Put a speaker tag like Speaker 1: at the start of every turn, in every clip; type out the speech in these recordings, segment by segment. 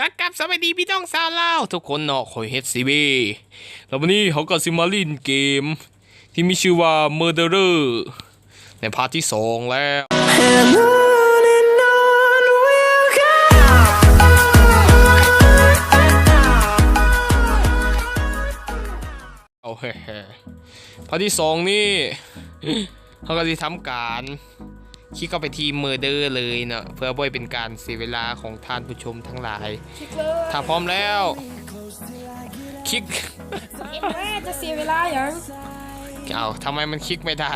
Speaker 1: กับสวัสดีพี่น้องชาวลาวทุกคนเนาะคอยเฮดซีบีแล้ววันนี้เขาก็ซิมาลินเกมที่มีชื่อว่า Murderer ในพาร์ทที่2แล้วโอเคพาร์ทที่2นี่เขาก็จะทำการคลิกเข้าไปที่ Murder เลยเนาะเพื่อบ่อยเป็นการเสียเวลาของท่านผู้ชมทั้งหลายถ้าพร้อมแล้วคลิก
Speaker 2: แม่จะเสียเวลาอย่าง
Speaker 1: เอาทำไมมันคลิกไม่ได้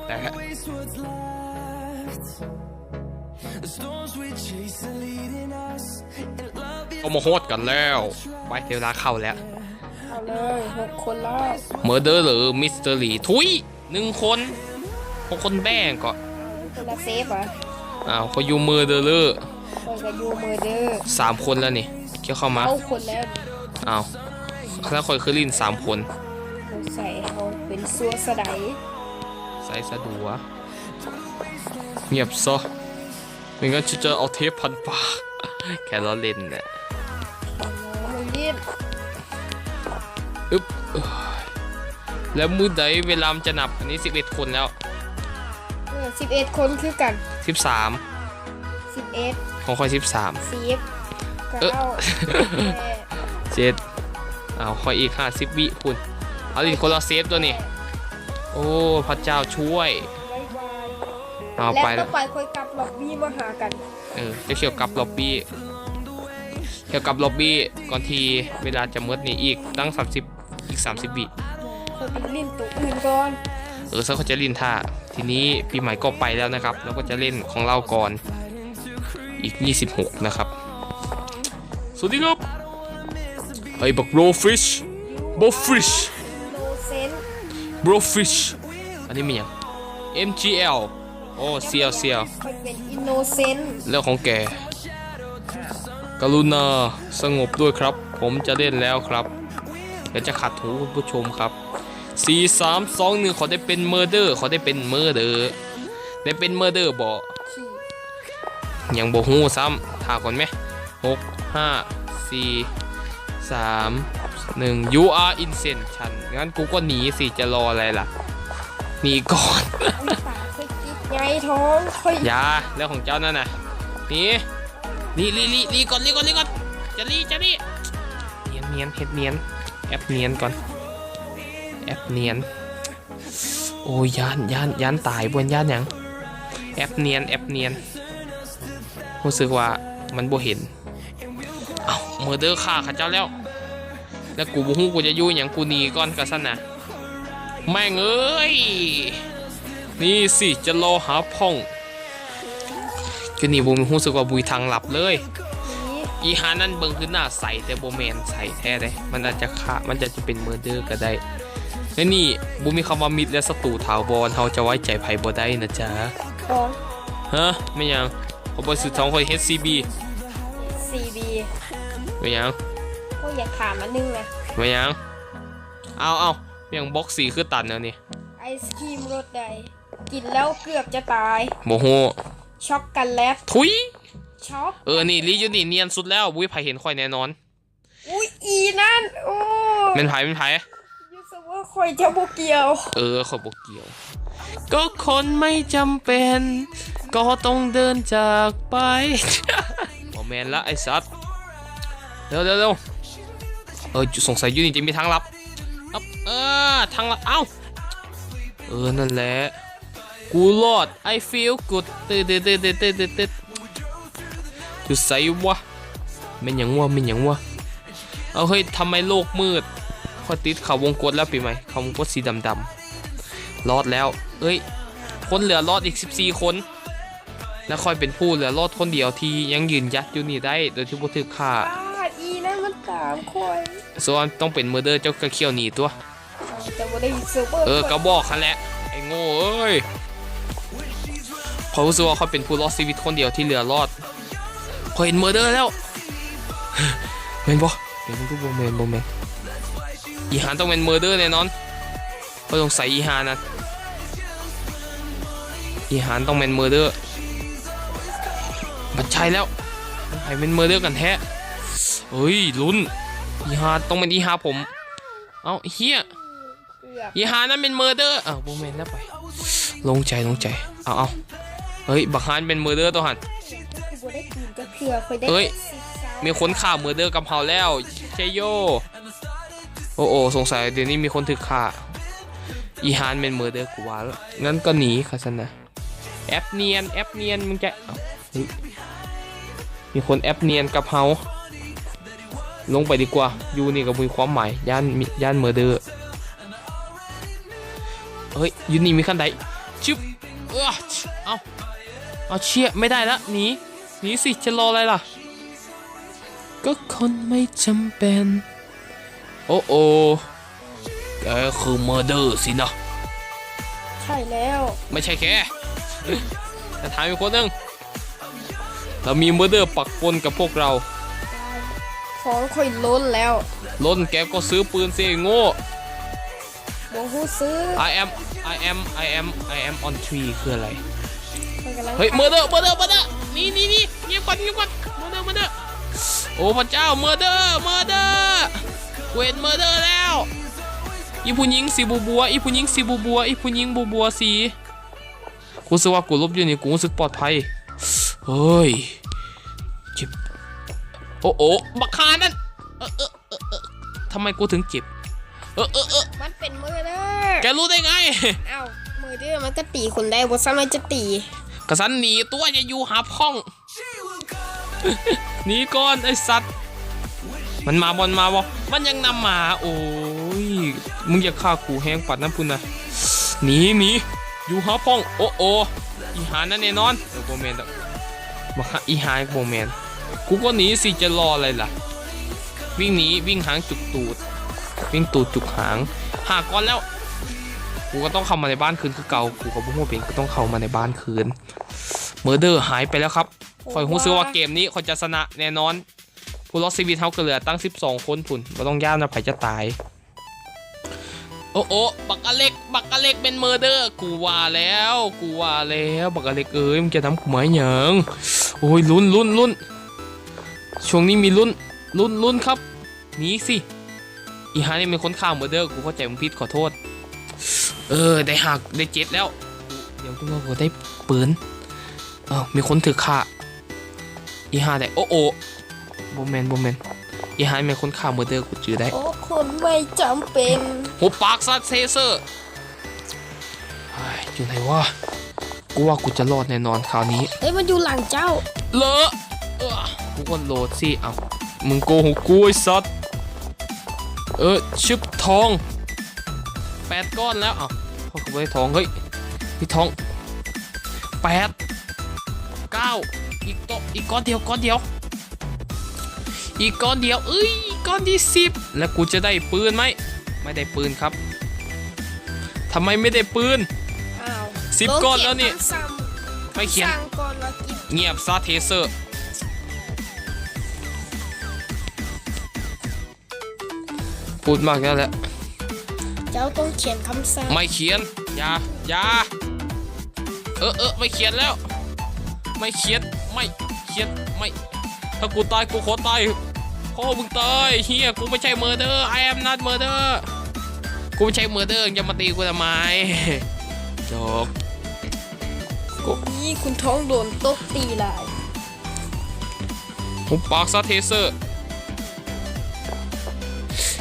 Speaker 1: แต่เอามาโฮดกันแล้วไปเวลาเข้าแล้ว
Speaker 2: เอาเลย6 คนแล้ว
Speaker 1: Murder หรือ Mystery ทุย1 คน6 คนแบ่งก็
Speaker 2: คนละเซฟอ่ะ
Speaker 1: เขาอยู่Murderer
Speaker 2: คนก็อยู่Murder
Speaker 1: 3 คนแล้วนี่เข้ามา
Speaker 2: คนแล้ว
Speaker 1: แล้วคอยคือลิน3 คน
Speaker 2: ใส่เขาเป็นซัวสะได
Speaker 1: ใส่สะดัวเงียบซะไม่งั้นจะเอาเทปพันปากแค่ล้อเล่นแหละอึ๊บแล้วมือใดเวลาจะนับอันนี้11 คนแล้ว
Speaker 2: 11 คนคือกัน
Speaker 1: 13
Speaker 2: 11
Speaker 1: ของคอย13
Speaker 2: 10 9
Speaker 1: 7คอยอีก50 วิคุณเอาดิคนละเซฟตัวนี้โอ้พระเจ้าช่วย
Speaker 2: ไปแล้วไปค่อยกลับล็อบบี้มาหากัน
Speaker 1: จะเกี่ยวกับล็อบบี้ก่อนทีเวลาจะมืดนี่อีกตั้ง30 วิ
Speaker 2: คนไปลิ้นตัวอื่นก่อน
Speaker 1: ซึ่งเขาจะลิ้นท่าทีนี้ปีใหม่ก็ไปแล้วนะครับแล้วก็จะเล่นของเราก่อนอีก26นะครับสวัสดีครับไอ้บักโบฟิชอันนี้มีอย่าง MGL โอ้เซียว
Speaker 2: เป็นอินโนเซนต์
Speaker 1: เรื่องของแกกรุณาสงบด้วยครับผมจะเล่นแล้วครับเดี๋ยวจะขัดหูคุณผู้ชมครับ4 3 2 1ขอได้เป็นเมอร์เดอร์ได้เป็นเมอร์เดอร์บ่ยังบ่ฮู้ซ้ำถ่าก่อนไหม6 5 4 3 1 You are innocent ฉันงั้นกูก็หนีสิจะรออะไรล่ะหนีก่อน
Speaker 2: ไงท้อง
Speaker 1: อย่าเรื่องของเจ้านั่นน่ะหนีก่อนจะรีเนียนเฮ็ดเนียนแอปเนียนก่อนแอปเนียนโอ้ยย่านตายบนย่านยังแอปเนียนรู้สึกว่ามันบ่เห็นเมอร์เดอร์ฆ่าข้าเจ้าแล้วกูบ่ฮู้กูจะอยู่อย่างกูหนีก่อนกะซั่นน่ะแม่งเอ้ยนี่สิจะรอหาพ่องคือนี่บ่รู้สึกว่าบุยทางหลับเลยอีหานั่นเบิ่งคือหน้าใสแต่บ่แม่นใสแท้เด้มันอาจจะฆ่ามันจะเป็นเมอร์เดอร์ก็ได้และนี่บ่มีคำว่ามิตรและศัตรูถาวรเฮาจะไว้ใจไผบ่ได้นะจ๊ะฮะไม่ยังเขาบ่สุดท้องคอย HCB ไม่ยัง
Speaker 2: ก็อยากถามอันนึงนะ
Speaker 1: ไม่ยังเอาอย่างบ็อกซี่คือตันแล้วนี่
Speaker 2: ไอศครีมรสใดกินแล้วเกือบจะตาย
Speaker 1: โมโห
Speaker 2: ช็อกกันแล้ว
Speaker 1: ทุย
Speaker 2: ช็อก
Speaker 1: นี่ลิยูนี่เนียนสุดแล้วบุ้ยไผเห็นค่อยแน่นอน
Speaker 2: อุ้ยอีนั่นโอ้
Speaker 1: เป็นไผ
Speaker 2: ยูสว่าค่อยจะบ่เกี่ยว
Speaker 1: ค่อยบ่เกี่ยวก็คนไม่จำเป็นก็ต้องเดินจากไปโมแมนละไอ้สัตว์เร็วสงสัยยูนี่จะมีทางลับทางลับนั่นแหละกูรอด I feel good ตึ๊ดอยู่ไสวะเป็นหยังวะเอาเฮ้ยทำไมโลกมืดพอติดเขาวงกตแล้วปีใหม่เขาวงกตสีดำรอดแล้วคนเหลือรอดอีก14 คนแล้วค่อยเป็นผู้เหลือรอดคนเดียวที่ยังยืนยัดอยู่นี่ได้โดยที่บ่ถูกฆ่า
Speaker 2: อีนั่นมัน3 คน
Speaker 1: ส่วนต้องเป็นเมอร์เดอร์เจ้ากระเขี้ยวหนีตัว
Speaker 2: แต่บ่ได้เซิร์ฟเวอร์
Speaker 1: ก็บอกคันแหละไอ้โง่เอ้ยเขารู้สึกว่าเขาเป็นผู้รอดชีวิตคนเดียวที่เหลือรอดเขาเห็นเมอร์เดอร์แล้วเห็นบ่แมนอีหานต้องเป็นเมอร์เดอร์แน่นอนเขาต้องใส่อีหานนะอีหานต้องเป็นเมอร์เดอร์บัดใช่แล้วใครเป็นเมอร์เดอร์กันแท้ เฮ้ยลุ้นอีฮาต้องเป็นอีฮาผมเอาเฮีย
Speaker 2: เกือบ
Speaker 1: อีฮานั้นเป็นเมอร์เดอร์อ้าวโบแมนแล้วไปลงใจเอาเฮ้ยบักฮานเป็นเมอร์เดอร์ตัวหัน
Speaker 2: กูได้กินก็เผื่อคอยได้
Speaker 1: เฮ้ย
Speaker 2: สิบสาม
Speaker 1: มีคนฆ่าเมอร์เดอร์กับเฮาแล้วเชยโยโอ้สงสัยเดี๋ยวนี้มีคนถึกฆ่าอีฮานเป็นเมอร์เดอร์กูว่าแล้วงั้นก็หนีค่ะสันนะแอปเนียนมึงจะเอ้าเฮ้ยมีคนแอปเนียนกับเฮาลงไปดีกว่ายูนี่ก็มีความหมายย่านเมอร์เดอร์เฮ้ยยูนี่มีขั้นใดชึบเอาเชี่ยไม่ได้ละหนีสิจะรออะไรล่ะก็คนไม่จำเป็นโอ้แกคือเมอร์เดอร์สินะ
Speaker 2: ใช่แล้ว
Speaker 1: ไม่ใช่แกแต่ถามอีกคนนึงเรามีเมอร์เดอร์ปักปนกับพวกเรา
Speaker 2: ของคอยล้นแล้ว
Speaker 1: ล้นแกก็ซื้อปืนสิโง่
Speaker 2: โมหูซื้อ
Speaker 1: I am on tree คืออะไร
Speaker 2: ข้อยกำลัง
Speaker 1: เฮ้ยเมอร์เดอร์นี่เงียบก่อนเมอร์เดอร์โอ้พระเจ้าเมอร์เดอร์เวทเมอร์เดอร์แล้วอีผู้หญิงสีบัวอีผู้หญิงบัวสีกูรู้สึกว่ากูลบอยู่นี่กูรู้สึกปลอดภัยเฮ้ยเจ็บโอ้บักคานั่นทำไมกูถึงเจ็บ
Speaker 2: มันเป็นมือเด้อ
Speaker 1: แกรู้ได้ไง
Speaker 2: อ้าวมือเด้อมันก็ตีคนได้บ่ซ้ำมันจะตี
Speaker 1: กระสันหนีตัวจะอยู่หาพ้องหนีก่อนไอ้สัตว์มันมาบอลมาบ่มันยังนำมาโอ้ยมึงอย่าฆ่ากูแห้งปัดน้ำพุ่นนะหนีอยู่หาพ้องโอ้อีหานั่นแน่นอนโบแมนมาฆ่าอีหาโบแมนกูก็หนีสิจะรออะไรล่ะวิ่งหนีวิ่งหางจุกตูดวิ่งตูดจุกหางหาก่อนแล้วกูก็ต้องเข้ามาในบ้านคืนคือเก่ากูกับพวกหัวเป็นก็ต้องเข้ามาในบ้านคืนเมอร์เดอร์หายไปแล้วครับคอยหูซื้อว่าเกมนี้เขาจะชนะแน่นอนผู้รอดชีวิตเท่ากันเหลือตั้ง12คนพุ่นไม่ต้องย่านนะไผจะตายโอ้บักอเล็กเป็นเมอร์เดอร์กูว่าแล้วบักอเล็กเอ้ยมึงจะทำกูไหมหยังโอ้ยลุ้นช่วงนี้มีลุ้นครับหนีสิอีฮานี่เป็นคนฆ่าเมอร์เดอร์กูเข้าใจมึงผิดขอโทษได้หักได้เจ็ดแล้วเดี๋ยวกูว่าได้ปืนมีคนถือฆ่าอีฮาได้โอ้โบแมนอีฮาเป็นคนฆ่าเมอร์เดอร์กูจื้อได้
Speaker 2: โอ้คนไม่จำเป็น
Speaker 1: หัวปากซัดเทเซอร์อยู่ไหนวะกูว่ากูจะรอดแน่นอนคราวนี้
Speaker 2: เฮ้ยมันอยู่หลังเจ้า
Speaker 1: เลอะกูก็โหลดสิมึงโกหกกูไอ้สัตว์ชึบทอง8 ก้อนแล้วพอกูไปทองเฮ้ยพี่ทอง8 9อีกก้อนเดียวอีกก้อนเดียวก้อนที่10แล้วกูจะได้ปืนไหมไม่ได้ปืนครับทำไมไม่ได้ปืน
Speaker 2: อ้าว
Speaker 1: 10 ก้อนแล้วนี่
Speaker 2: ซ้
Speaker 1: ไม่เขียน
Speaker 2: สร้างก่อนแล้วกิน
Speaker 1: เงียบซะเทเซอร์พูดมากแล้วแหละ
Speaker 2: เจ้าต้องเขียนคำสั่ง
Speaker 1: ไม่เขียนอย่าไม่เขียนแล้วไม่เขียนถ้ากูตายกูขอตายพ่อมึงตายเฮียกูไม่ใช่เมอร์เดอร์ I am not murder กูไม่ใช่เมอร์เดอร์จะมาตีกูทำไมจบ
Speaker 2: นี่คุณท้องโดนตบตีหลาย
Speaker 1: ผมปากซะเทเซอร์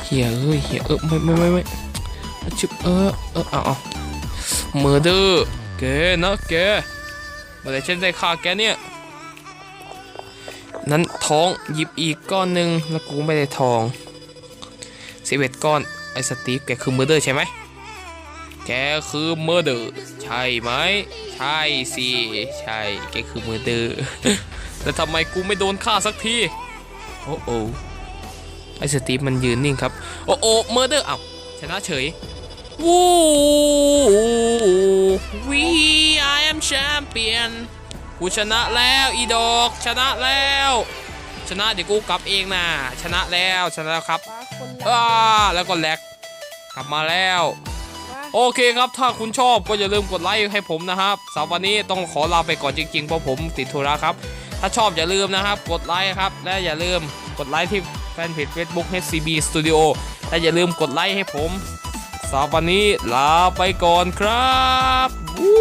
Speaker 1: เฮียไม่ชึบเอาเมอร์เดอร์แกนะแกเมื่อไรฉันได้ฆ่าแกเนี่ยนั้นทองหยิบอีกก้อนหนึ่งแล้วกูไม่ได้ทอง11 ก้อนไอ้สตีฟแกคือเมอร์เดอร์ใช่ไหมแกคือเมอร์เดอร์ใช่ไหมใช่สิใช่แกคือเมอร์เดอร์แล้วทำไมกูไม่โดนฆ่าสักทีโอ้ไอ้สตีฟมันยืนนิ่งครับโอ้เมอร์เดอร์ชนะเฉยวู้ We I am champion กูชนะแล้วอีดอกชนะแล้วชนะเดี๋ยวกูกลับเองนะชนะแล้วครับ
Speaker 2: ว่าคนละ
Speaker 1: แล้วก็แลกกลับมาแล้ว
Speaker 2: ว่า
Speaker 1: โอเคครับถ้าคุณชอบก็อย่าลืมกดไลค์ให้ผมนะครับสำหรับวันนี้ต้องขอลาไปก่อนจริงๆเพราะผมติดธุระครับถ้าชอบอย่าลืมนะครับกดไลค์ครับและอย่าลืม กดไลค์ที่แฟนเพจ Facebook HCB Studio และอย่าลืมกดไลค์ให้ผมสำหรับวันนี้ลาไปก่อนครับวู้